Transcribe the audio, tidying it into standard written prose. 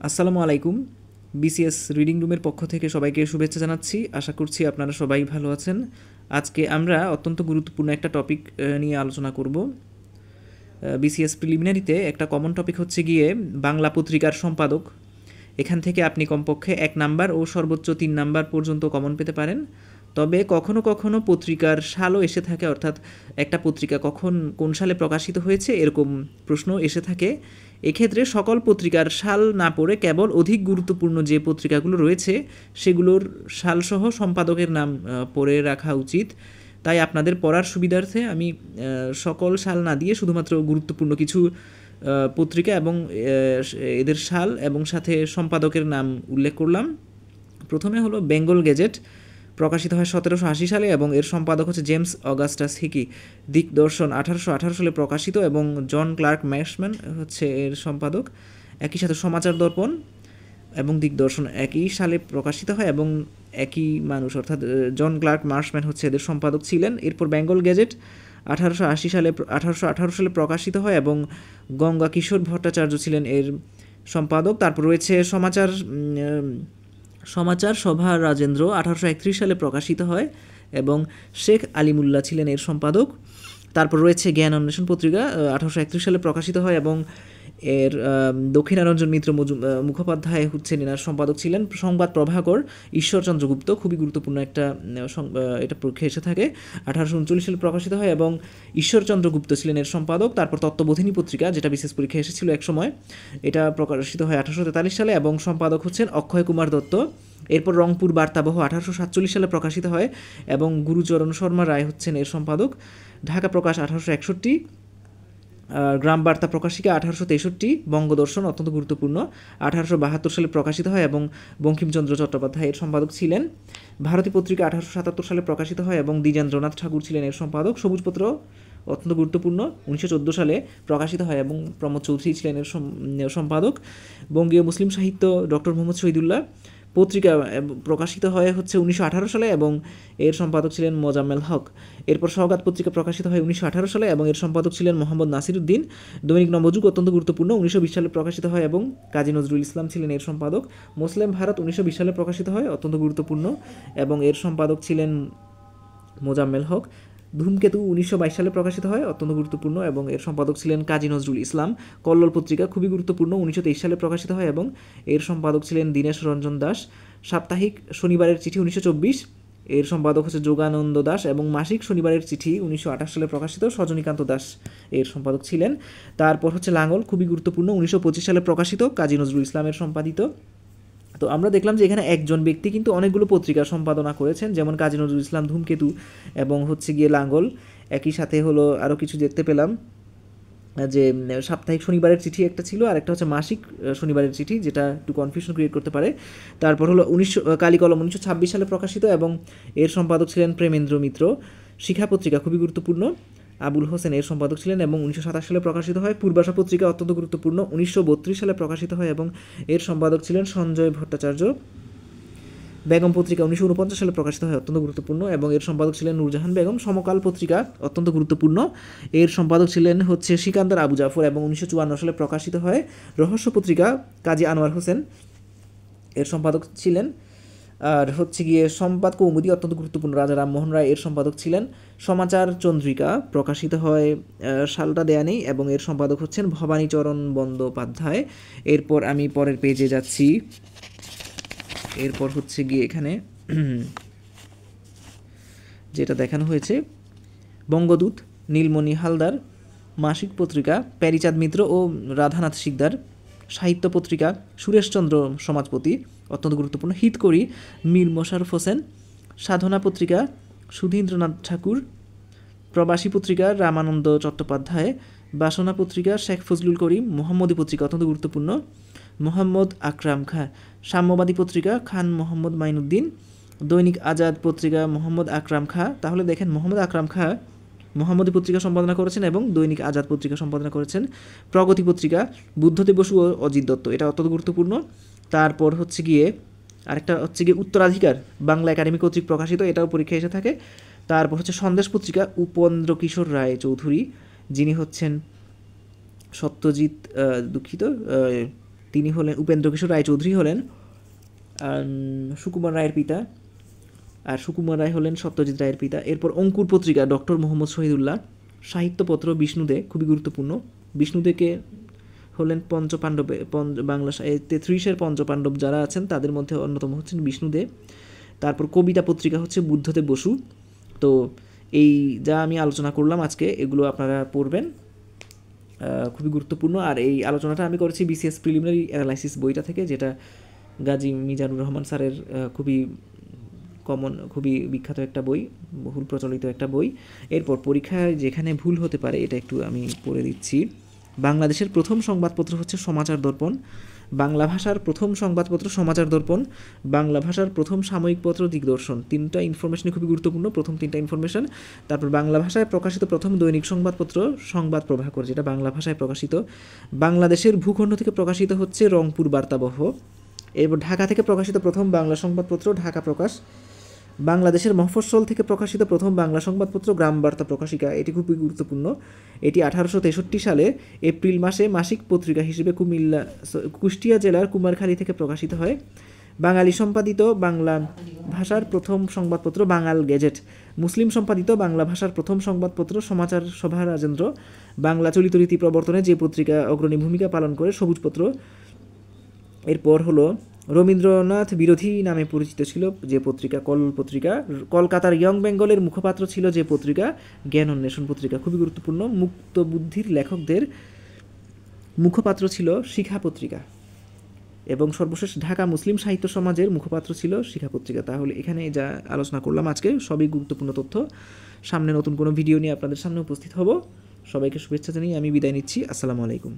আসসালামু আলাইকুম। BCS reading রুমের পক্ষ থেকে সবাইকে শুভেচ্ছা জানাচ্ছি। আশা করছি আপনারা সবাই ভালো আছেন। আজকে আমরা অত্যন্ত গুরুত্বপূর্ণ একটা টপিক নিয়ে আলোচনা করব। বিসিএস প্রিলিমিনারিতে একটা কমন টপিক হচ্ছে গিয়ে বাংলা পত্রিকার সম্পাদক। এখান থেকে আপনি কমপক্ষে 1 নাম্বার ও সর্বোচ্চ 3 নাম্বার পর্যন্ত কমন পেতে পারেন। তবে কখনো কখনো পত্রিকার সালও এসে থাকে, অর্থাৎ একটা পত্রিকা কখন কোন সালে প্রকাশিত হয়েছে এরকম প্রশ্ন এসে থাকে। এক্ষেত্রে সকল পত্রিকার সাল না পড়ে কেবল অধিক গুরুত্বপূর্ণ যে পত্রিকাগুলো রয়েছে সেগুলোর সালসহ সম্পাদকের নাম পড়ে রাখা উচিত। তাই আপনাদের পড়ার সুবিধার্থে আমি সকল সাল না দিয়ে শুধুমাত্র গুরুত্বপূর্ণ কিছু পত্রিকা এবং এদের সাল এবং সাথে সম্পাদকের নাম উল্লেখ করলাম। প্রথমে হলো বেঙ্গল গেজেট, প্রকাশিত হয় 1780 সালে এবং এর সম্পাদক হচ্ছে জেমস অগাস্টাস হিকি। দিকদর্শন 1818 সালে প্রকাশিত এবং জন ক্লার্ক ম্যাশম্যান হচ্ছে এর সম্পাদক। একই সাথে সমাচার দর্পণ এবং দিকদর্শন একই সালে প্রকাশিত হয় এবং একই মানুষ অর্থাৎ জন ক্লার্ক মার্শম্যান হচ্ছে এদের সম্পাদক ছিলেন। এরপর বেঙ্গল গেজেট 1818 সালে প্রকাশিত হয় এবং গঙ্গা কিশোর ভট্টাচার্য ছিলেন এর সম্পাদক। তারপর রয়েছে সমাচার সভা রাজেন্দ্র, 1831 সালে প্রকাশিত হয় এবং শেখ আলিমুল্লাহ ছিলেন এর সম্পাদক। তারপর রয়েছে জ্ঞান অন্বেষণ পত্রিকা, 1831 সালে প্রকাশিত হয় এবং এর দক্ষিণারঞ্জন মিত্র মুখোপাধ্যায় হচ্ছেন এনার সম্পাদক ছিলেন। সংবাদ প্রভাকর ঈশ্বরচন্দ্র গুপ্ত, খুবই গুরুত্বপূর্ণ একটা এটা পরীক্ষা এসে থাকে, 1839 সালে প্রকাশিত হয় এবং ঈশ্বরচন্দ্র গুপ্ত ছিলেন এর সম্পাদক। তারপর তত্ত্ববোধিনী পত্রিকা, যেটা বিশেষ পরীক্ষা এসেছিল এক সময়, এটা প্রকাশিত হয় 1843 সালে এবং সম্পাদক হচ্ছেন অক্ষয় কুমার দত্ত। এরপর রংপুর বার্তাবহ 1847 সালে প্রকাশিত হয় এবং গুরুচরণ শর্মা রায় হচ্ছেন এর সম্পাদক। ঢাকা প্রকাশ 1861, গ্রাম বার্তা প্রকাশিকা 1863, বঙ্গদর্শন অত্যন্ত গুরুত্বপূর্ণ 1872 সালে প্রকাশিত হয় এবং বঙ্কিমচন্দ্র চট্টোপাধ্যায় এর সম্পাদক ছিলেন। ভারতী পত্রিকা 1877 সালে প্রকাশিত হয় এবং দ্বিজেন্দ্রনাথ ঠাকুর ছিলেন এর সম্পাদক। সবুজপত্র অত্যন্ত গুরুত্বপূর্ণ 1914 সালে প্রকাশিত হয় এবং প্রমোদ চৌধুরী ছিলেন এর সম্পাদক। বঙ্গীয় মুসলিম সাহিত্য ডক্টর মোহাম্মদ শহীদুল্লাহ পত্রিকা প্রকাশিত হয় হচ্ছে 1918 সালে এবং এর সম্পাদক ছিলেন মোজাম্মেল হক। এরপর সওগাত পত্রিকা প্রকাশিত হয় 1918 সালে এবং এর সম্পাদক ছিলেন মোহাম্মদ নাসিরউদ্দিন। দৈনিক নবযুগ অত্যন্ত গুরুত্বপূর্ণ 1920 সালে প্রকাশিত হয় এবং কাজী নজরুল ইসলাম ছিলেন এর সম্পাদক। মুসলিম ভারত 1920 সালে প্রকাশিত হয়, অত্যন্ত গুরুত্বপূর্ণ এবং এর সম্পাদক ছিলেন মোজাম্মেল হক। ধূমকেতু 1922 সালে প্রকাশিত হয়, অত্যন্ত গুরুত্বপূর্ণ এবং এর সম্পাদক ছিলেন কাজী নজরুল ইসলাম। কল্লোল পত্রিকা খুবই গুরুত্বপূর্ণ 1923 সালে প্রকাশিত হয় এবং এর সম্পাদক ছিলেন দীনেশ রঞ্জন দাস। সাপ্তাহিক শনিবারের চিঠি 1924, এর সম্পাদক হচ্ছে যোগানন্দ দাস এবং মাসিক শনিবারের চিঠি 1928 সালে প্রকাশিত সজনীকান্ত দাস এর সম্পাদক ছিলেন। তারপর হচ্ছে লাঙ্গল, খুবই গুরুত্বপূর্ণ 1925 সালে প্রকাশিত, কাজী নজরুল ইসলামের সম্পাদিত। তো আমরা দেখলাম যে এখানে একজন ব্যক্তি কিন্তু অনেকগুলো পত্রিকা সম্পাদনা করেছেন, যেমন কাজী নজরুল ইসলাম, ধূমকেতু এবং হচ্ছে গিয়ে লাঙ্গল। একই সাথে হলো আরও কিছু দেখতে পেলাম যে সাপ্তাহিক শনিবারের চিঠি একটা ছিল আর একটা হচ্ছে মাসিক শনিবারের চিঠি, যেটা একটু কনফিউশন ক্রিয়েট করতে পারে। তারপর হলো কালিকলম 1926 সালে প্রকাশিত এবং এর সম্পাদক ছিলেন প্রেমেন্দ্র মিত্র। শিখা পত্রিকা খুবই গুরুত্বপূর্ণ, আবুল হোসেন এর সম্পাদক ছিলেন এবং 1927 সালে প্রকাশিত হয়। পূর্বাশা পত্রিকা অত্যন্ত গুরুত্বপূর্ণ 1932 সালে প্রকাশিত হয় এবং এর সম্পাদক ছিলেন সঞ্জয় ভট্টাচার্য। বেগম পত্রিকা 1949 সালে প্রকাশিত হয়, অত্যন্ত গুরুত্বপূর্ণ এবং এর সম্পাদক ছিলেন নূরজাহান বেগম। সমকাল পত্রিকা অত্যন্ত গুরুত্বপূর্ণ, এর সম্পাদক ছিলেন হচ্ছে সিকান্দার আবু জাফর এবং 1954 সালে প্রকাশিত হয়। রহস্য পত্রিকা কাজী আনোয়ার হোসেন এর সম্পাদক ছিলেন। আর হচ্ছে গিয়ে সম্পাদ কৌমুদী অত্যন্ত গুরুত্বপূর্ণ, রাজা রামমোহন রায় এর সম্পাদক ছিলেন। সমাচার চন্দ্রিকা প্রকাশিত হয়, সালটা দেয়া নেই এবং এর সম্পাদক হচ্ছেন ভবানীচরণ বন্দ্যোপাধ্যায়। এরপর আমি পরের পেজে যাচ্ছি। এরপর হচ্ছে গিয়ে এখানে যেটা দেখানো হয়েছে, বঙ্গদূত নীলমণি হালদার, মাসিক পত্রিকা প্যারিচাঁদ মিত্র ও রাধানাথ শিকদার। সাহিত্য পত্রিকা সুরেশচন্দ্র সমাজপতি অত্যন্ত গুরুত্বপূর্ণ। হিতকরি মীর মোশাররফ হোসেন। সাধনা পত্রিকা সুধীন্দ্রনাথ ঠাকুর। প্রবাসী পত্রিকা রামানন্দ চট্টোপাধ্যায়। বাসনা পত্রিকা শেখ ফজলুল করিম। মোহাম্মদী পত্রিকা অত্যন্ত গুরুত্বপূর্ণ, মোহাম্মদ আকরাম খাঁ। সাম্যবাদী পত্রিকা খান মোহাম্মদ মাইনুদ্দিন। দৈনিক আজাদ পত্রিকা মোহাম্মদ আকরাম খাঁ। তাহলে দেখেন মোহাম্মদ আকরাম খাঁ মোহাম্মদী পত্রিকা সম্পাদনা করেছেন এবং দৈনিক আজাদ পত্রিকা সম্পাদনা করেছেন। প্রগতি পত্রিকা বুদ্ধদেব বসু ও অজিত দত্ত, এটা অত্যন্ত গুরুত্বপূর্ণ। তারপর হচ্ছে গিয়ে আরেকটা হচ্ছে গিয়ে উত্তরাধিকার, বাংলা একাডেমি কর্তৃক প্রকাশিত, এটাও পরীক্ষা এসে থাকে। তারপর হচ্ছে সন্দেশ পত্রিকা উপেন্দ্র কিশোর রায় চৌধুরী, যিনি হচ্ছেন সত্যজিৎ দুঃখিত তিনি হলেন উপেন্দ্রকিশোর রায়চৌধুরী হলেন সুকুমার রায়ের পিতা, আর সুকুমার রায় হলেন সত্যজিৎ রায়ের পিতা। এরপর অঙ্কুর পত্রিকা ডক্টর মোহাম্মদ শহীদুল্লাহ, সাহিত্যপত্র বিষ্ণুদে খুবই গুরুত্বপূর্ণ। বিষ্ণুদেকে হলেন পঞ্চপাণ্ডবে বাংলা 33-এর পঞ্চপাণ্ডব যারা আছেন তাদের মধ্যে অন্যতম হচ্ছেন বিষ্ণুদে। তারপর কবিতা পত্রিকা হচ্ছে বুদ্ধদেব বসু। তো এই যা আমি আলোচনা করলাম আজকে এগুলো আপনারা পড়বেন, খুবই গুরুত্বপূর্ণ। আর এই আলোচনাটা আমি করেছি বিসিএস প্রিলিমিনারি অ্যানালাইসিস বইটা থেকে, যেটা গাজী মিজানুর রহমান স্যারের খুবই বিখ্যাত একটা বই, বহুল প্রচলিত একটা বই। এরপর পরীক্ষায় যেখানে ভুল হতে পারে এটা একটু আমি পড়ে দিচ্ছি। বাংলাদেশের প্রথম সংবাদপত্র হচ্ছে সমাচার দর্পণ। বাংলা ভাষার প্রথম সংবাদপত্র সমাচার দর্পণ। বাংলা ভাষার প্রথম সাময়িক পত্র দিগদর্শন। 3টা ইনফরমেশনই খুবই গুরুত্বপূর্ণ, প্রথম 3টা ইনফরমেশন। তারপর বাংলা ভাষায় প্রকাশিত প্রথম দৈনিক সংবাদপত্র সংবাদ প্রভাকর, যেটা বাংলা ভাষায় প্রকাশিত। বাংলাদেশের ভূখণ্ড থেকে প্রকাশিত হচ্ছে রংপুর বার্তাবহ। এরপর ঢাকা থেকে প্রকাশিত প্রথম বাংলা সংবাদপত্র ঢাকা প্রকাশ। বাংলাদেশের মফস্বল থেকে প্রকাশিত প্রথম বাংলা সংবাদপত্র গ্রাম বার্তা প্রকাশিকা, এটি খুবই গুরুত্বপূর্ণ। এটি 1863 সালে এপ্রিল মাসে মাসিক পত্রিকা হিসেবে কুষ্টিয়া জেলার কুমারখালী থেকে প্রকাশিত হয়। বাঙালি সম্পাদিত বাংলা ভাষার প্রথম সংবাদপত্র বাঙাল গেজেট। মুসলিম সম্পাদিত বাংলা ভাষার প্রথম সংবাদপত্র সমাচার সভা রাজেন্দ্র। বাংলা চলিত রীতি প্রবর্তনে যে পত্রিকা অগ্রণী ভূমিকা পালন করে সবুজপত্র। এরপর হলো রবীন্দ্রনাথ বিরোধী নামে পরিচিত ছিল যে পত্রিকা কল পত্রিকা। কলকাতার ইয়ং বেঙ্গলের মুখপাত্র ছিল যে পত্রিকা জ্ঞান অন্বেষণ পত্রিকা, খুবই গুরুত্বপূর্ণ। মুক্ত বুদ্ধির লেখকদের মুখপাত্র ছিল শিখা পত্রিকা। এবং সর্বশেষ ঢাকা মুসলিম সাহিত্য সমাজের মুখপাত্র ছিল শিখা পত্রিকা। তাহলে এখানে যা আলোচনা করলাম আজকে সবই গুরুত্বপূর্ণ তথ্য। সামনে নতুন কোনো ভিডিও নিয়ে আপনাদের সামনে উপস্থিত হব। সবাইকে শুভেচ্ছা জানিয়ে আমি বিদায় নিচ্ছি। আসসালামু আলাইকুম।